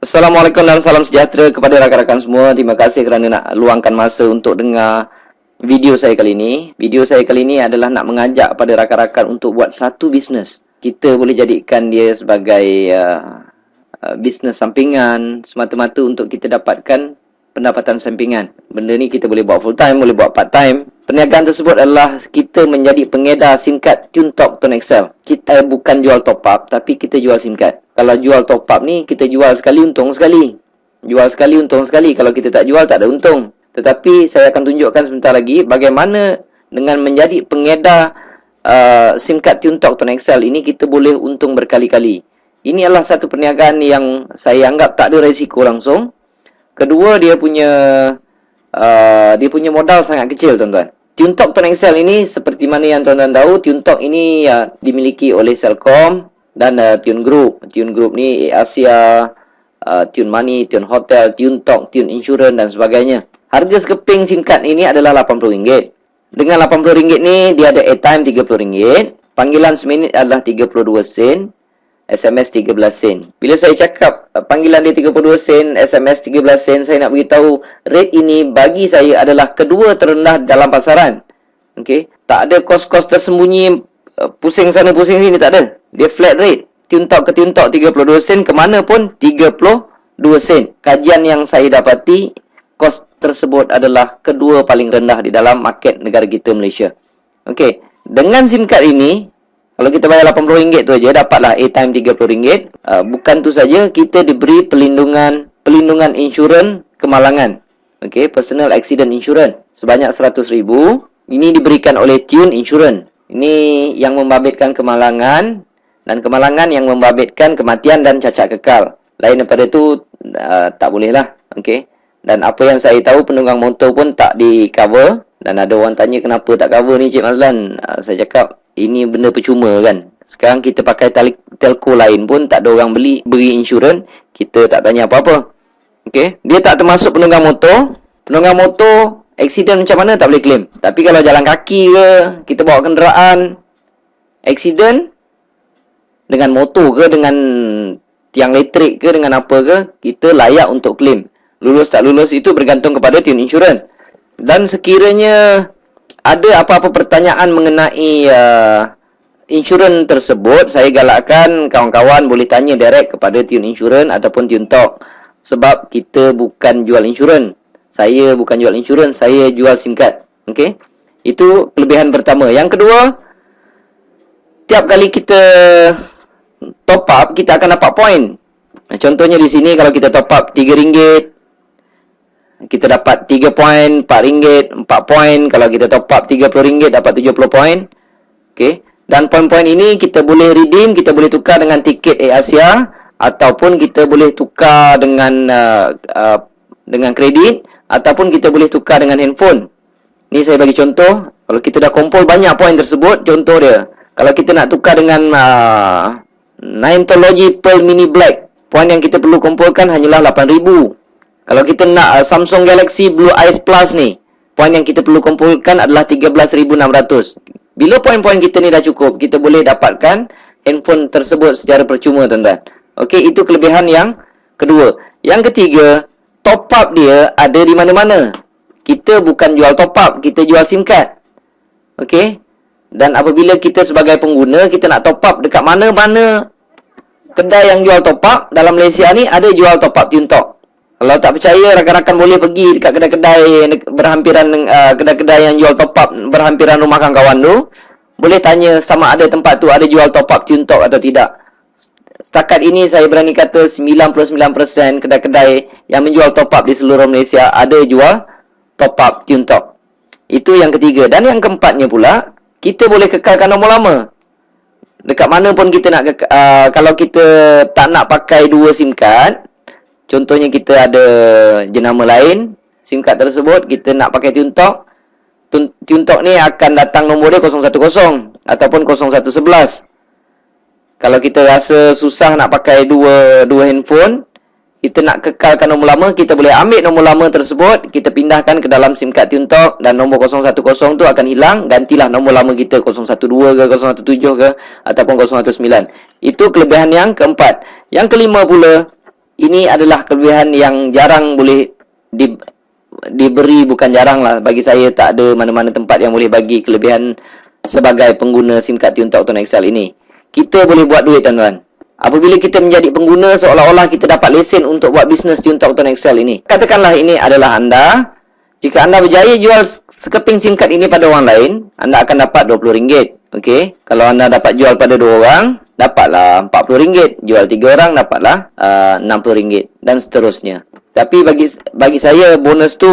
Assalamualaikum dan salam sejahtera kepada rakan-rakan semua. Terima kasih kerana nak luangkan masa untuk dengar video saya kali ini. Video saya kali ini adalah nak mengajak pada rakan-rakan untuk buat satu bisnes. Kita boleh jadikan dia sebagai bisnes sampingan semata-mata untuk kita dapatkan pendapatan sampingan. Benda ni kita boleh buat full time, boleh buat part time. Perniagaan tersebut adalah kita menjadi pengedar SIM card TuneTalk Tone XL. Kita bukan jual top up, tapi kita jual SIM card. Kalau jual top up ni, kita jual sekali untung sekali. Jual sekali untung sekali. Kalau kita tak jual, tak ada untung. Tetapi saya akan tunjukkan sebentar lagi bagaimana dengan menjadi pengedar SIM card TuneTalk Tone XL ini kita boleh untung berkali-kali. Ini adalah satu perniagaan yang saya anggap tak ada risiko langsung. Kedua, dia punya modal sangat kecil, tuan-tuan. TuneTalk Tone XL ini seperti mana yang tuan-tuan tahu, TuneTalk ini dimiliki oleh Celcom dan Tune Group. Tune Group ni Asia, Tune Money, Tune Hotel, TuneTalk, Tune Insurance dan sebagainya. Harga sekeping SIM card ini adalah RM80. Dengan RM80 ni dia ada airtime RM30, panggilan seminit adalah 32 sen, SMS 13 sen. Bila saya cakap panggilan dia 32 sen, SMS 13 sen, saya nak beritahu rate ini bagi saya adalah kedua terendah dalam pasaran. Okey, tak ada kos-kos tersembunyi, pusing sana pusing sini, tak ada. Dia flat rate. TuneTalk ke TuneTalk 32 sen, ke mana pun 32 sen. Kajian yang saya dapati, kos tersebut adalah kedua paling rendah di dalam market negara kita, Malaysia. Okey, dengan SIM card ini, kalau kita bayar RM80 tu aja, dapatlah airtime RM30. Bukan tu saja, kita diberi pelindungan insurans kemalangan. Okey, personal accident insurance sebanyak RM100,000. Ini diberikan oleh Tune Insurance. Ini yang membabitkan kemalangan, dan kemalangan yang membabitkan kematian dan cacat kekal. Lain daripada tu tak boleh lah. Okey. Dan apa yang saya tahu, penunggang motor pun tak di cover. Dan ada orang tanya kenapa tak cover ni Cik Mazlan. Saya cakap ini benda percuma kan. Sekarang kita pakai telco lain pun tak ada orang beri insurans, kita tak tanya apa-apa. Okey, dia tak termasuk penunggang motor. Penunggang motor accident macam mana tak boleh claim. Tapi kalau jalan kaki ke, kita bawa kenderaan, accident dengan motor ke, dengan tiang elektrik ke, dengan apa ke, kita layak untuk claim. Lulus tak lulus itu bergantung kepada Tune Insurance. Dan sekiranya ada apa-apa pertanyaan mengenai insurans tersebut, saya galakkan kawan-kawan boleh tanya direct kepada Tune Insurance ataupun TuneTalk. Sebab kita bukan jual insurans. Saya bukan jual insurans, saya jual SIM card. Okey? Itu kelebihan pertama. Yang kedua, tiap kali kita top up, kita akan dapat point. Contohnya di sini kalau kita top up RM3, kita dapat 3 poin, RM4, 4 poin. Kalau kita top up RM30, dapat 70 poin. Okey. Dan poin-poin ini kita boleh redeem, kita boleh tukar dengan tiket Asia, ataupun kita boleh tukar dengan kredit, ataupun kita boleh tukar dengan handphone. Ni saya bagi contoh. Kalau kita dah kumpul banyak poin tersebut, contoh dia, kalau kita nak tukar dengan Nintology Pearl Mini Black, poin yang kita perlu kumpulkan hanyalah 8,000. Kalau kita nak Samsung Galaxy Blue Ice Plus ni, poin yang kita perlu kumpulkan adalah 13,600. Bila poin-poin kita ni dah cukup, kita boleh dapatkan handphone tersebut secara percuma, tuan-tuan. Okey, itu kelebihan yang kedua. Yang ketiga, top up dia ada di mana-mana. Kita bukan jual top up, kita jual SIM card. Okey? Dan apabila kita sebagai pengguna, kita nak top up dekat mana-mana kedai yang jual top up dalam Malaysia ni, ada jual top up TuneTalk. Kalau tak percaya, rakan-rakan boleh pergi dekat kedai-kedai berhampiran, kedai-kedai yang jual top up berhampiran rumah kawan-kawan tu. Boleh tanya sama ada tempat tu ada jual top up TuneTalk atau tidak. Setakat ini saya berani kata 99% kedai-kedai yang menjual top up di seluruh Malaysia ada jual top up TuneTalk. Itu yang ketiga. Dan yang keempatnya pula, kita boleh kekalkan nombor lama. Dekat mana pun kita nak kalau kita tak nak pakai dua SIM card, contohnya kita ada jenama lain, SIM card tersebut kita nak pakai TuneTalk. TuneTalk ni akan datang nombor dia 010 ataupun 0111. Kalau kita rasa susah nak pakai dua handphone, kita nak kekalkan nombor lama, kita boleh ambil nombor lama tersebut, kita pindahkan ke dalam SIM card TuneTalk, dan nombor 010 tu akan hilang. Gantilah nombor lama kita 012 ke, 017 ke, ataupun 019. Itu kelebihan yang keempat. Yang kelima pula, Ini adalah kelebihan yang jarang boleh diberi, bukan jarang lah. Bagi saya tak ada mana-mana tempat yang boleh bagi kelebihan sebagai pengguna SIM card Tune Talk Tone XL ini. Kita boleh buat duit, tuan-tuan. Apabila kita menjadi pengguna, seolah-olah kita dapat lesen untuk buat bisnes Tune Talk Tone XL ini. Katakanlah ini adalah anda. Jika anda berjaya jual sekeping SIM card ini pada orang lain, anda akan dapat RM20. Okey. Kalau anda dapat jual pada 2 orang, dapatlah RM40. Jual 3 orang, dapatlah RM60 dan seterusnya. Tapi bagi saya bonus tu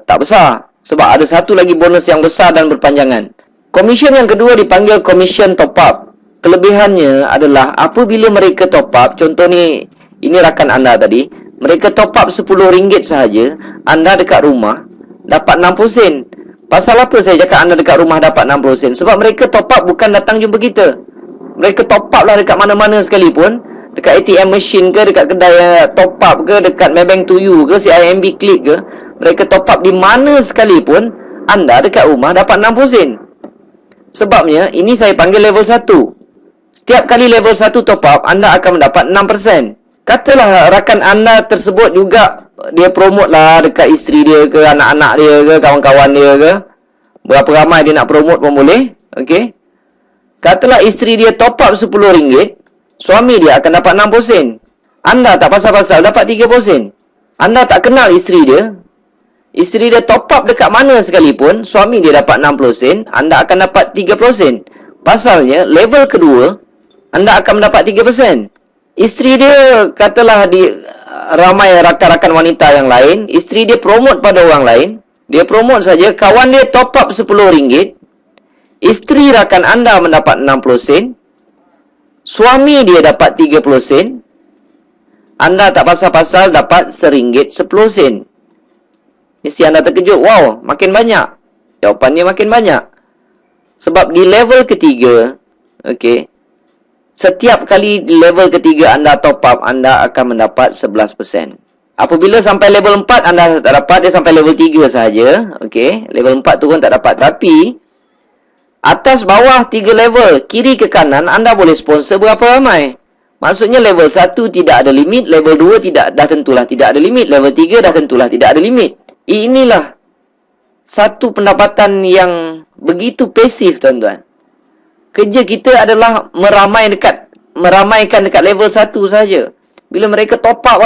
tak besar, sebab ada satu lagi bonus yang besar dan berpanjangan. Komisen yang kedua dipanggil komisen top up. Kelebihannya adalah apabila mereka top up, contoh ni, ini rakan anda tadi, mereka top up RM10 sahaja, anda dekat rumah dapat 60 sen. Pasal apa saya cakap anda dekat rumah dapat 60 sen? Sebab mereka top up bukan datang jumpa kita. Mereka top up lah dekat mana-mana sekalipun. Dekat ATM machine ke, dekat kedai top up ke, dekat Maybank to you ke, CIMB Click ke. Mereka top up di mana sekalipun, anda dekat rumah dapat 60 sen. Sebabnya, ini saya panggil level 1. Setiap kali level 1 top up, anda akan mendapat 6%. Katalah rakan anda tersebut juga dia promote lah dekat isteri dia ke, anak-anak dia ke, kawan-kawan dia ke. Berapa ramai dia nak promote pun boleh. Okey. Katalah isteri dia top up RM10, suami dia akan dapat 60 sen. Anda tak pasal-pasal dapat 30 sen. Anda tak kenal isteri dia. Isteri dia top up dekat mana sekalipun, suami dia dapat 60 sen, anda akan dapat 30 sen. Pasalnya, level kedua, anda akan mendapat 3%. Isteri dia, katalah ramai rakan-rakan wanita yang lain, isteri dia promote pada orang lain, dia promote saja, kawan dia top up RM10, isteri rakan anda mendapat 60 sen, suami dia dapat 30 sen, anda tak pasal-pasal dapat RM1 10 sen. Mesti anda terkejut, wow, makin banyak. Jawapannya makin banyak. Sebab di level ketiga, okey, setiap kali di level ketiga anda top up, anda akan mendapat 11%. Apabila sampai level 4 anda tak dapat, dia sampai level 3 sahaja. Okey, level 4 tu pun tak dapat. Tapi atas bawah 3 level, kiri ke kanan, anda boleh sponsor berapa ramai. Maksudnya level 1 tidak ada limit, level 2 dah tentulah tidak ada limit, level 3 dah tentulah tidak ada limit. Inilah satu pendapatan yang begitu pasif, tuan-tuan. Kerja kita adalah meramaikan dekat level 1 saja. Bila mereka top up,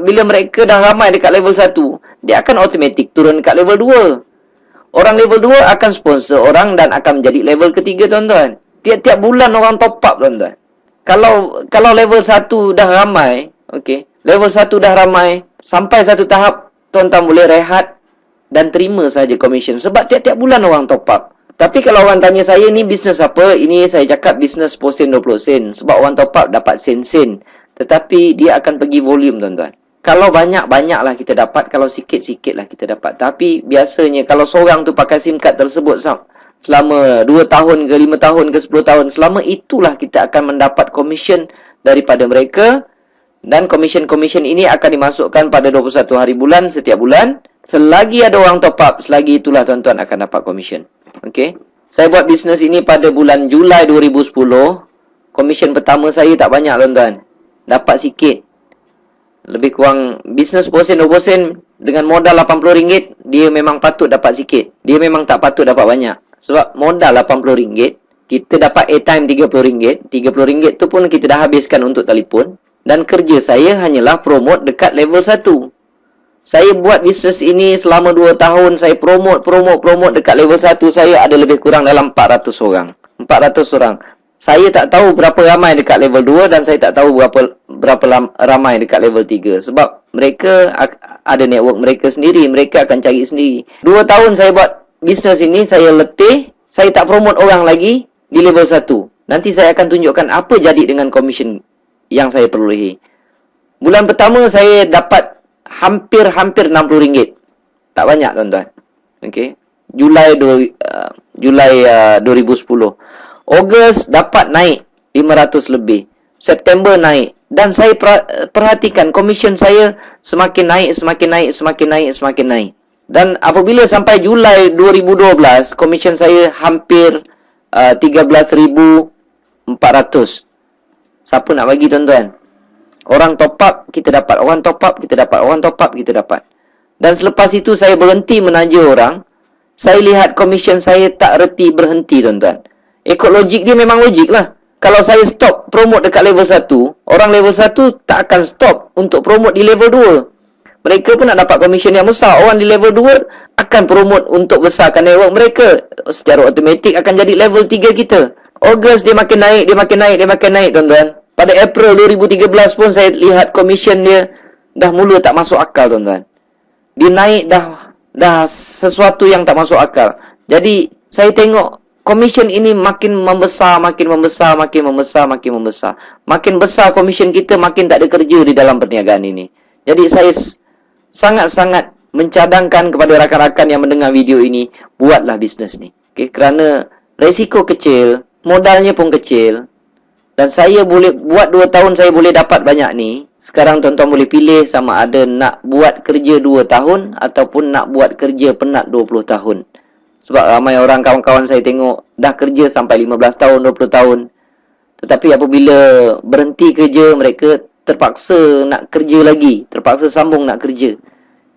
bila mereka dah ramai dekat level 1, dia akan automatik turun dekat level 2. Orang level 2 akan sponsor orang dan akan menjadi level ketiga, tuan-tuan. Tiap-tiap bulan orang top up, tuan-tuan. Kalau level 1 dah ramai, okey, level 1 dah ramai, sampai satu tahap, tuan-tuan boleh rehat dan terima saja komisen. Sebab tiap-tiap bulan orang top up. Tapi kalau orang tanya saya, ni bisnes apa? Ini saya cakap bisnes 10 sen, 20 sen. Sebab orang top up dapat sen-sen. Tetapi dia akan pergi volume, tuan-tuan. Kalau banyak-banyaklah kita dapat. Kalau sikit-sikitlah kita dapat. Tapi biasanya kalau seorang tu pakai SIM card tersebut selama 2 tahun ke 5 tahun ke 10 tahun, selama itulah kita akan mendapat komisen daripada mereka. Dan komisen-komisen ini akan dimasukkan pada 21 hari bulan setiap bulan. Selagi ada orang top up, selagi itulah tuan-tuan akan dapat komisen. Okey. Saya buat bisnes ini pada bulan Julai 2010. Komisen pertama saya tak banyak, tuan-tuan. Dapat sikit. Lebih kurang bisnes 10 sen, 20 sen dengan modal RM80, dia memang patut dapat sikit. Dia memang tak patut dapat banyak. Sebab modal RM80, kita dapat airtime RM30. RM30 tu pun kita dah habiskan untuk telefon. Dan kerja saya hanyalah promote dekat level 1. Saya buat bisnes ini selama 2 tahun. Saya promote dekat level 1. Saya ada lebih kurang dalam 400 orang. 400 orang. Saya tak tahu berapa ramai dekat level 2 dan saya tak tahu berapa ramai dekat level 3. Sebab mereka ada network mereka sendiri. Mereka akan cari sendiri. 2 tahun saya buat bisnes ini, saya letih. Saya tak promote orang lagi di level 1. Nanti saya akan tunjukkan apa jadi dengan komisen yang saya perolehi. Bulan pertama saya dapat hampir RM60. Tak banyak, tuan-tuan. Okey. Julai 2010. Ogos dapat naik 500 lebih. September naik. Dan saya perhatikan komisen saya semakin naik. Dan apabila sampai Julai 2012, komisen saya hampir 13,400. Siapa nak bagi, tuan-tuan? Orang top up, kita dapat. Orang top up, kita dapat. Orang top up, kita dapat. Dan selepas itu saya berhenti menaja orang. Saya lihat komisen saya tak reti berhenti, tuan-tuan. Ikut logik dia memang logik lah. Kalau saya stop promote dekat level 1, orang level 1 tak akan stop untuk promote di level 2. Mereka pun nak dapat komisen yang besar. Orang di level 2 akan promote untuk besarkan network mereka. Secara automatik akan jadi level 3 kita. Ogos dia makin naik, dia makin naik, dia makin naik, tuan-tuan. Pada April 2013 pun saya lihat komisen dia dah mula tak masuk akal, tuan-tuan. Dia naik dah sesuatu yang tak masuk akal. Jadi saya tengok komisen ini makin membesar, makin membesar, makin membesar, makin membesar. Makin besar komisen kita, makin tak ada kerja di dalam perniagaan ini. Jadi saya sangat-sangat mencadangkan kepada rakan-rakan yang mendengar video ini, buatlah bisnes ni. Okay? Kerana resiko kecil, modalnya pun kecil. Dan saya boleh buat 2 tahun saya boleh dapat banyak ni. Sekarang tuan-tuan boleh pilih sama ada nak buat kerja 2 tahun ataupun nak buat kerja penat 20 tahun. Sebab ramai orang kawan-kawan saya tengok dah kerja sampai 15 tahun, 20 tahun. Tetapi apabila berhenti kerja, mereka terpaksa nak kerja lagi, terpaksa sambung nak kerja.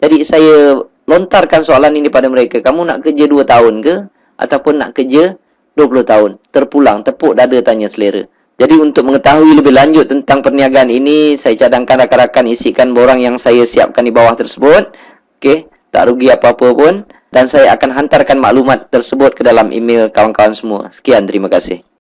Jadi saya lontarkan soalan ini pada mereka, kamu nak kerja 2 tahun ke ataupun nak kerja 20 tahun? Terpulang, tepuk dada tanya selera. Jadi untuk mengetahui lebih lanjut tentang perniagaan ini, saya cadangkan rakan-rakan isikan borang yang saya siapkan di bawah tersebut. Okey, tak rugi apa-apa pun. Dan saya akan hantarkan maklumat tersebut ke dalam email kawan-kawan semua. Sekian, terima kasih.